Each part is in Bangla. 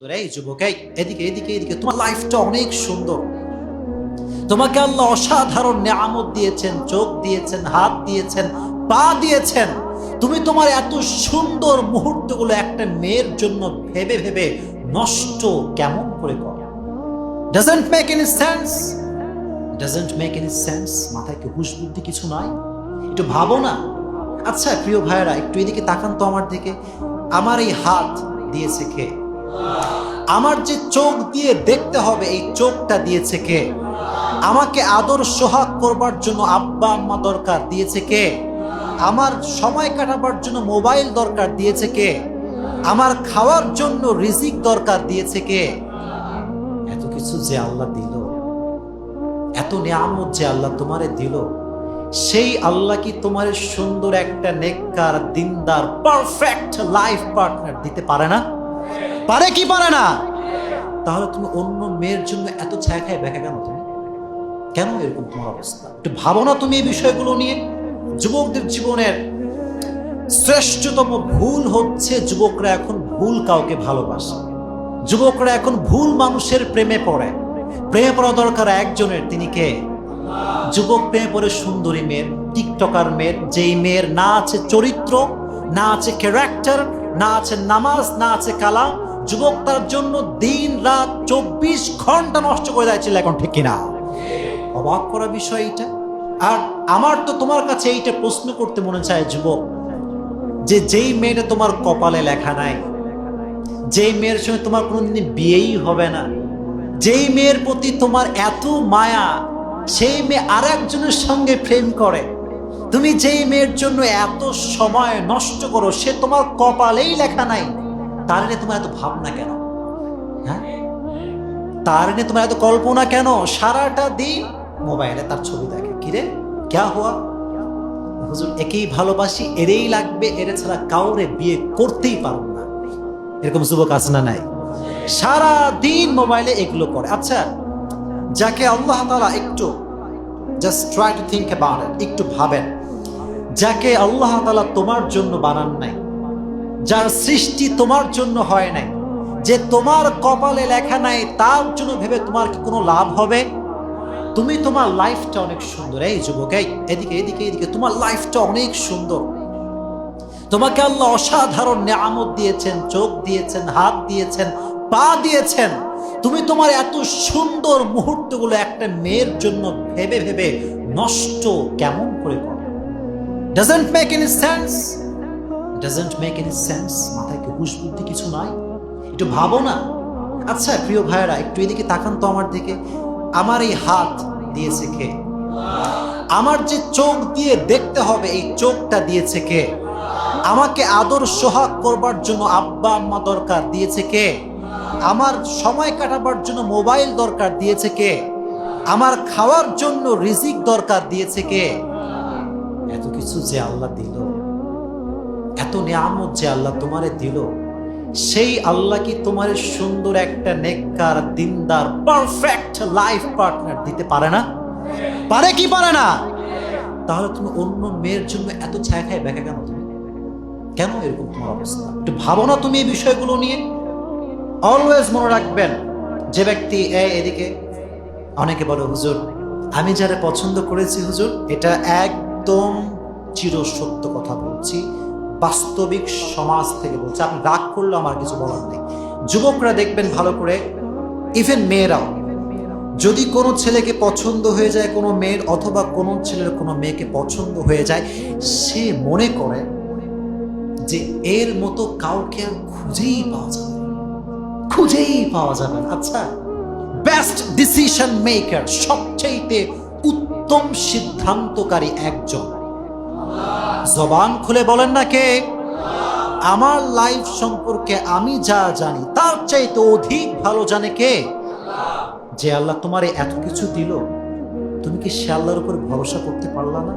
এই যুবক, এই এদিকে এদিকে এদিকে, তোমার লাইফটা অনেক সুন্দর। তোমাকে আল্লাহ অসাধারণ নিয়ামত দিয়েছেন, চোখ দিয়েছেন, হাত দিয়েছেন, পা দিয়েছেন। তুমি তোমার এত সুন্দর মুহূর্তগুলো একটা মেয়ের জন্য ভেবে ভেবে নষ্ট কেমন করে করো? Doesn't make any sense, doesn't make any sense. মাথায় কি হুঁশ বুদ্ধি কিছু নাই? একটু ভাবো না। আচ্ছা প্রিয় ভাইয়েরা, একটু এদিকে তাকান তো আমার দিকে। আমার এই হাত দিয়েছে কে? আমার যে চোখ দিয়ে দেখতে হবে, এই চোখটা দিয়েছে কে? আমাকে আদর সোহাগ করবার জন্য আব্বা আম্মা দরকার, দিয়েছে কে? আমার সময় কাটাবার জন্য মোবাইল দরকার, দিয়েছে কে? আমার খাওয়ার জন্য রিজিক দরকার, দিয়েছে কে? এত কিছু যে আল্লাহ দিল, এত নিয়ামত যে আল্লাহ তোমারে দিল, সেই আল্লাহ কি তোমার সুন্দর একটা নেককার, দিনদার, পারফেক্ট লাইফ পার্টনার দিতে পারে না? পারে কি পারে না? তাহলে তুমি অন্য মেয়ের জন্য এত ছায়া খায় ব্যাখ্যা কেন? তুমি কেন এরকম তোমার অবস্থা? একটু ভাবো না তুমি এই বিষয়গুলো নিয়ে। যুবকদের জীবনের শ্রেষ্ঠতম ভুল হচ্ছে যুবকরা এখন ভুল কাউকে ভালোবাসে। যুবকরা এখন ভুল মানুষের প্রেমে পড়ে। প্রেমে পড়া দরকার একজনের, তিনি কে? যুবক প্রেমে পড়ে সুন্দরী মেয়ের, টিকটকার মেয়ের, যেই মেয়ের না আছে চরিত্র, না আছে ক্যারেক্টার, না আছে নামাজ, না আছে কালাম। যুবক তার জন্য দিন রাত 24 ঘন্টা নষ্ট করে যাচ্ছিল, এখন ঠিক কিনা? অবাক করা বিষয় এটা। আর আমার তো তোমার কাছে এইটা প্রশ্ন করতে মনে চায় যুবক, যে যেই মেয়েটা তোমার কপালে লেখা নাই, যেই মেয়ের সঙ্গে তোমার কোনোদিন বিয়েই হবে না, যেই মেয়ের প্রতি তোমার এত মায়া, সেই মেয়ে আর একজনের সঙ্গে প্রেম করে, তুমি যেই মেয়ের জন্য এত সময় নষ্ট করো, সে তোমার কপালেই লেখা নাই, তার নিয়ে তোমার এত ভাবনা কেন? হ্যাঁ, তার নিয়ে তোমার এত কল্পনা কেন? সারাটা দিন মোবাইলে তার ছবি দেখে। কিরে ক্যা হুয়া? হুজুর একেই ভালোবাসি, এরেই লাগবে, এর ছাড়া কাউরে বিয়ে করতেই পারবো না। এরকম যুবক আছে না নাই? সারা দিন মোবাইলে এগুলো করে। আচ্ছা, যাকে আল্লাহ তাআলা একটু just try to think about it, একটু ভাবেন, যাকে আল্লাহ তাআলা তোমার জন্য বানান নাই, যার সৃষ্টি তোমার জন্য হয় নাই, যে তোমার কপালে লেখা নাই, তার জন্য ভেবে তোমার কি কোনো লাভ হবে? তুমি তোমার লাইফটা অনেক সুন্দর। এই যুবক, এই এদিকে এদিকে এদিকে, তোমার লাইফটা অনেক সুন্দর। তোমাকে আল্লাহ অসাধারণ নিয়ামত দিয়েছেন, চোখ দিয়েছেন, হাত দিয়েছেন, পা দিয়েছেন। তুমি তোমার এত সুন্দর মুহূর্তগুলো একটা মেয়ের জন্য ভেবে ভেবে নষ্ট কেমন করে করো? Doesn't make any sense, doesn't make any sense. মাথায় কি হুঁশ বুদ্ধি কিছু নাই? একটু ভাবো না। আচ্ছা প্রিয় ভাইয়েরা, একটু এদিকে তাকান তো আমার দিকে। আমার এই হাত দিয়েছে কে? আমার যে চোখ দিয়ে দেখতে হবে, এই চোখটা দিয়েছে কে? আমাকে আদর সোহাগ করবার জন্য আব্বা আম্মা দরকার, দিয়েছে কে? আমার সময় কাটাবার জন্য মোবাইল দরকার, দিয়েছে কে? আমার খাওয়ার জন্য রিজিক দরকার, দিয়েছে কে? এত কিছু যে আল্লাহ দিল, এত নিয়ামত যে আল্লাহ তোমারে দিল, সেই আল্লাহ কি তোমার সুন্দর একটা নেককার, দিনদার, পারফেক্ট লাইফ পার্টনার দিতে পারে না? পারে কি পারে না? তাহলে তুমি অন্য মেয়ের জন্য এত ছায়া খায় ব্যাখ্যা কেন? তুমি কেন এরকম তোমার অবস্থা? একটু ভাবো না তুমি এই বিষয়গুলো নিয়ে। অলওয়েজ মনে রাখবেন, যে ব্যক্তি এদিকে, অনেকে বলে হুজুর আমি যারা পছন্দ করেছি হুজুর, এটা একদম চিরসত্য কথা বলছি, বাস্তবিক সমাজ থেকে বলছি। আপনি রাগ করলে আমার কিছু বলার নেই। যুবকরা দেখবেন ভালো করে, ইভেন মেয়েরাও, যদি কোনো ছেলেকে পছন্দ হয়ে যায় কোনো মেয়ের, অথবা কোনো ছেলের কোনো মেয়েকে পছন্দ হয়ে যায়, সে মনে করে যে এর মতো কাউকে আর খুঁজেই পাওয়া যাবে, খুঁজেই পাওয়া যাবে। আচ্ছা, বেস্ট ডিসিশন মেকার, সবচেয়ে উত্তম সিদ্ধান্তকারী একজন, জবান খুলে বলেন না কে? আমার লাইফ সম্পর্কে আমি যা জানি তার চাইতে অধিক ভালো জানে কে? যে আল্লাহ তোমার এত কিছু দিল, তুমি কি সে আল্লাহর উপর ভরসা করতে পারলা না?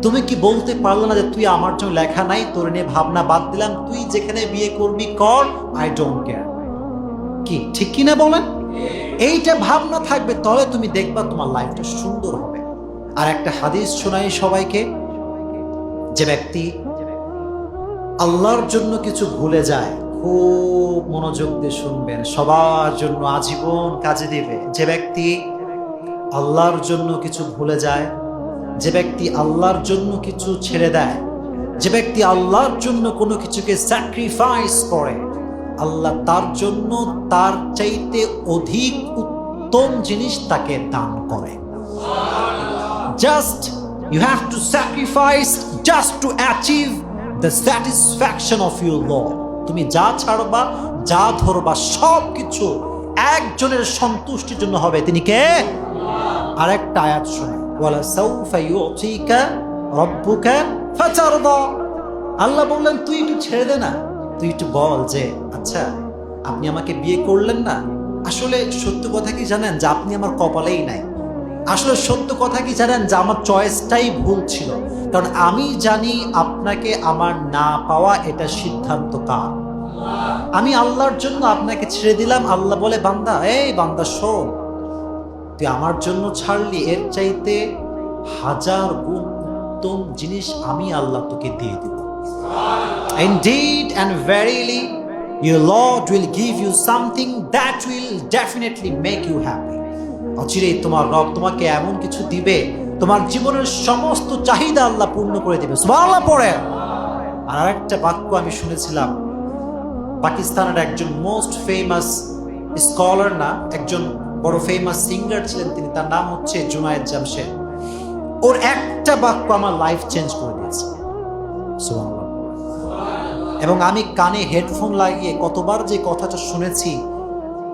তুমি কি বলতে পারলে না যে তুই আমার জন্য লেখা নাই, তোর নিয়ে ভাবনা বাদ দিলাম, তুই যেখানে বিয়ে করবি কর, আই ডোন্ট কেয়ার? কি ঠিক কিনা বলেন? এইটা ভাবনা থাকবে, তাহলে তুমি দেখবা তোমার লাইফটা সুন্দর হবে। আর একটা হাদিস শোনাই সবাইকে, যে ব্যক্তি আল্লাহর জন্য কিছু ভুলে যায়, খুব মনোযোগ দিয়ে শুনবেন, সবার জন্য আজীবন কাজে দিবে। যে ব্যক্তি আল্লাহর জন্য কিছু ভুলে যায়, যে ব্যক্তি আল্লাহর জন্য কিছু ছেড়ে দেয়, যে ব্যক্তি আল্লাহর জন্য কোনো কিছুকে স্যাক্রিফাইস করে, আল্লাহ তার জন্য তার চাইতে অধিক উত্তম জিনিস তাকে দান করে। Just you have to sacrifice just to achieve the satisfaction of your lord. তুমি যা ছাড়বা, যা ধরবা, সব কিছু একজনের সন্তুষ্টির জন্য হবে। তিনি কে? আরেকটা আয়াত শুনে, ওয়ালা সাউফা ইউতিকা রাব্বুকা ফাতারদা। আল্লাহ বললেন তুই একটু ছেড়ে দে না, তুই একটু বল যে আচ্ছা আপনি আমাকে বিয়ে করলেন না, আসলে সত্য কথা কি জানেন যে আপনি আমার কপালেই নাই। আসলে সত্য কথা কি জানেন যে আমার চয়েসটাই ভুল ছিল, কারণ আমি জানি আপনাকে আমার না পাওয়া এটা সিদ্ধান্ত কার। আমি আল্লাহর জন্য আপনাকে ছেড়ে দিলাম। আল্লাহ বলে বান্দা, এই বান্দা শোন, তুই আমার জন্য ছাড়লি, এর চাইতে 1000 গুণ উত্তম জিনিস আমি আল্লাহ তোকে দিয়ে দিব। Indeed and verily your Lord will give you something that will definitely make you happy. অচিরেই তোমার রব তোমাকে এমন কিছু দিবে, তোমার জীবনের সমস্ত চাহিদা আল্লাহ পূর্ণ করে দিবে। সুবহানাল্লাহ পড়ে। আর আরেকটা বাক্য আমি শুনেছিলাম, পাকিস্তানের একজন মোস্ট ফেমাস স্কলার, না একজন বড় ফেমাস সিঙ্গার ছিলেন তিনি, তার নাম হচ্ছে জুনায়েদ জামশেদ। ওর একটা বাক্য আমার লাইফ চেঞ্জ করে দিয়েছে। সুবহানাল্লাহ। এবং আমি কানে হেডফোন লাগিয়ে কতবার যে কথাটা শুনেছি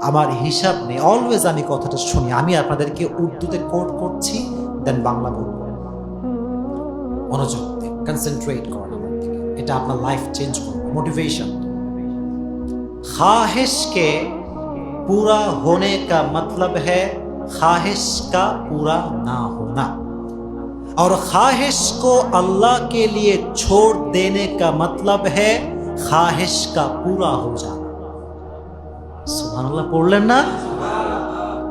আমার হিসাব নেই। অলওয়েজ আমি কথাটা শুনি। আমি আপনাদেরকে উর্দুতে কোট করছি, দেন বাংলা বলবো। মনোযোগ দিয়ে কনসেন্ট্রেট করেন আমার দিকে, এটা আপনার লাইফ চেঞ্জ করবে। মোটিভেশন। ख्वाहिश के पूरा होने का मतलब है ख्वाहिश का पूरा ना होना, और ख्वाहिश को अल्लाह के लिए छोड़ देने का मतलब है ख्वाहिश का पूरा हो जाना। সুবহানাল্লাহ পড়লেন না?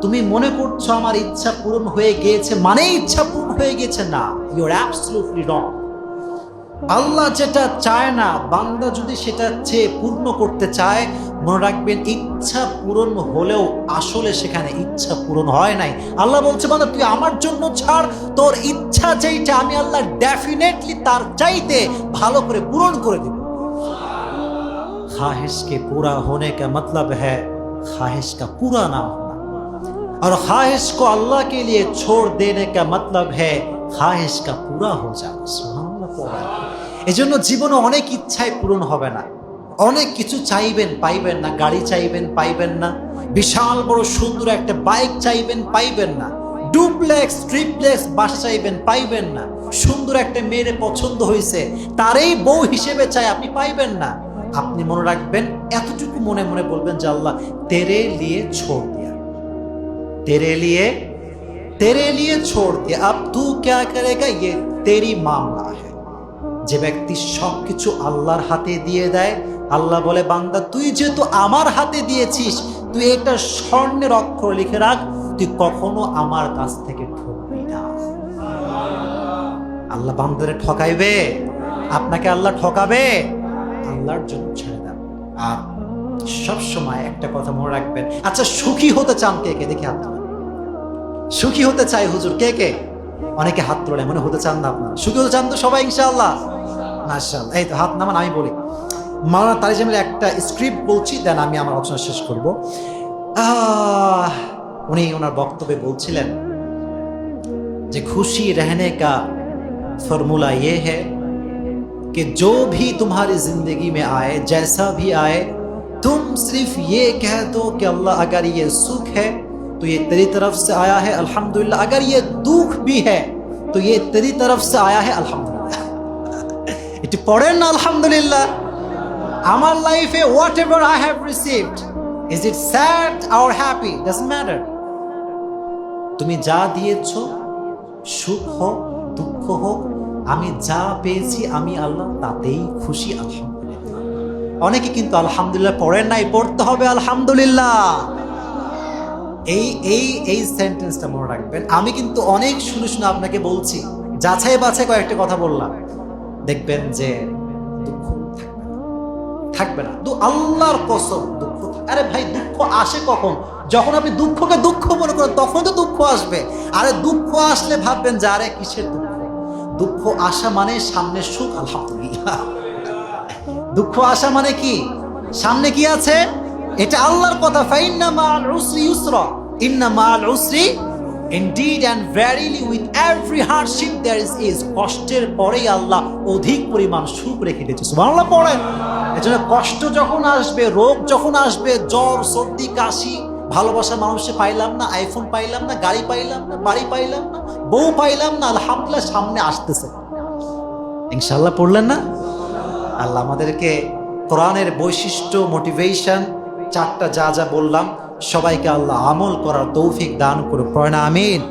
তুমি মনে করছো আমার ইচ্ছা পূরণ হয়ে গিয়েছে মানে ইচ্ছা পূরণ হয়ে গেছে, না, ইউ আর অ্যাবসলিউটলি রং। আল্লাহ যেটা চায় না, বান্দা যদি সেটা চেয়ে পূর্ণ করতে চায়, মনে রাখবেন ইচ্ছা পূরণ হলেও আসলে সেখানে ইচ্ছা পূরণ হয় নাই। আল্লাহ বলছে বান্দা তুই আমার জন্য ছাড়, তোর ইচ্ছা যেইটা আমি আল্লাহ ডেফিনেটলি তার চাইতে ভালো করে পূরণ করে দেব। ख्वाहिश के पूरा होने का मतलब है ख्वाहिश का पूरा ना होना, और ख्वाहिश को अल्लाह के लिए छोड़ देने का मतलब है ख्वाहिश का पूरा हो जाना। এজন্য জীবনে অনেক ইচ্ছাই পূরণ হবে না। অনেক কিছু চাইবেন, পাইবেন না। গাড়ি চাইবেন, পাইবেন না। বিশাল বড় সুন্দর একটা বাইক চাইবেন, পাইবেন না। ডুপ্লেক্স ট্রিপ্লেক্স বাসা চাইবেন, পাইবেন না। সুন্দর একটা মেয়ের পছন্দ হয়েছে, তারই বউ হিসেবে চাই, আপনি পাইবেন না। আপনি মনে রাখবেন, এতটুকু মনে মনে বলবেন যে আল্লাহ তেরে লিয়ে ছোড় দিয়া, तेरे लिए छोड़ दिया, अब तू क्या करेगा ये तेरी मामला है। যে ব্যক্তি সবকিছু আল্লাহর হাতে দিয়ে দেয়, আল্লাহ বলে বান্দা তুই যেহেতু আমার হাতে দিয়েছিস, তুই এটা স্বর্ণের অক্ষর লিখে রাখ, তুই কখনো আমার কাছ থেকে ঠকবি না। আল্লাহ বান্দারে ঠকাইবে? আপনাকে আল্লাহ ঠকাবে? আল্লাহর জন্য ছেড়ে দেন। আর সব সময় একটা কথা মনে রাখবেন, আচ্ছা সুখী হতে চান কে কে? দেখি হাত তোলেন। সুখী হতে চাই হুজুর, কে কে? অনেকে হাত তোলে, মনে হতে চান না আপনারা? সুখী হতে চান তো সবাই ইনশাআল্লাহ? মাশাআল্লাহ। এই তো হাত নামান, আমি বলি। মাওলানা তারিক জামিলের একটা স্ক্রিপ্ট বলছি, দেন আমি আমার আলোচনা শেষ করব। উনি ওনার বক্তব্যে বলছিলেন যে খুশি रहने का फॉर्मूला ये है कि जो भी तुम्हारी जिंदगी में आए, जैसा भी आए, तुम सिर्फ ये कह दो कि अल्लाह अगर ये सुख है तो ये तेरी तरफ से आया है अल्हम्दुलिल्लाह, अगर ये दुख भी है तो ये तेरी तरफ से आया है अल्हम्दुलिल्लाह। এটি পড়েন না আলহামদুলিল্লাহ। আমার লাইফে what ever I have received, is it sad or happy, doesn't matter. তুমি যা দিয়েছো, সুখ হোক দুঃখ হোক, আমি যা পেয়েছি আমি আল্লাহ তাতেই খুশি, আলহামদুলিল্লাহ। অনেকে কিন্তু আলহামদুলিল্লাহ পড়েন নাই, পড়তে হবে আলহামদুলিল্লাহ। এই সেন্টেন্সটা মনে রাখবেন। আমি কিন্তু অনেক শুনে শুনে আপনাকে বলছি, যাচাই বাছাই কয়েকটা কথা বললাম, দেখবেন যে দুঃখ থাকবে না। থাকবে না। আল্লাহর কসম দুঃখ, আরে ভাই দুঃখ আসে কখন? যখন আপনি দুঃখকে দুঃখ মনে করেন তখন তো দুঃখ আসবে। আরে দুঃখ আসলে ভাববেন যে আরে কিসের দুঃখ? দুঃখ আসা মানে সামনে সুখ, আলহামদুলিল্লাহ। দুঃখ আসা মানে কি? সামনে কি আছে? এটা আল্লাহর কথা, ফাইন্না মাআল উসরি ইউসরা, ইন্না মাআল উসরি indeed and verily with every hardship there is ease। কষ্টের পরেই আল্লাহ অধিক পরিমাণ সুখ রেখে দিয়েছে। সুবহানাল্লাহ পড়েন। এজন্য কষ্ট যখন আসবে, রোগ যখন আসবে, জ্বর সর্দি কাশি, ভালোবাসা মানুষে পাইলাম না, আইফোন পাইলাম না, গাড়ি পাইলাম না, বাড়ি পাইলাম না, বউ পাইলাম না, আলহামদুলিল্লাহ সামনে আসতেছে ইনশাআল্লাহ। পড়লেন না? আল্লাহ আমাদেরকে কোরআনের বৈশিষ্ট্য, মোটিভেশন, চারটা যা যা বললাম সবাইকে আল্লাহ আমল করার তৌফিক দান করুক। পড়েন আমিন।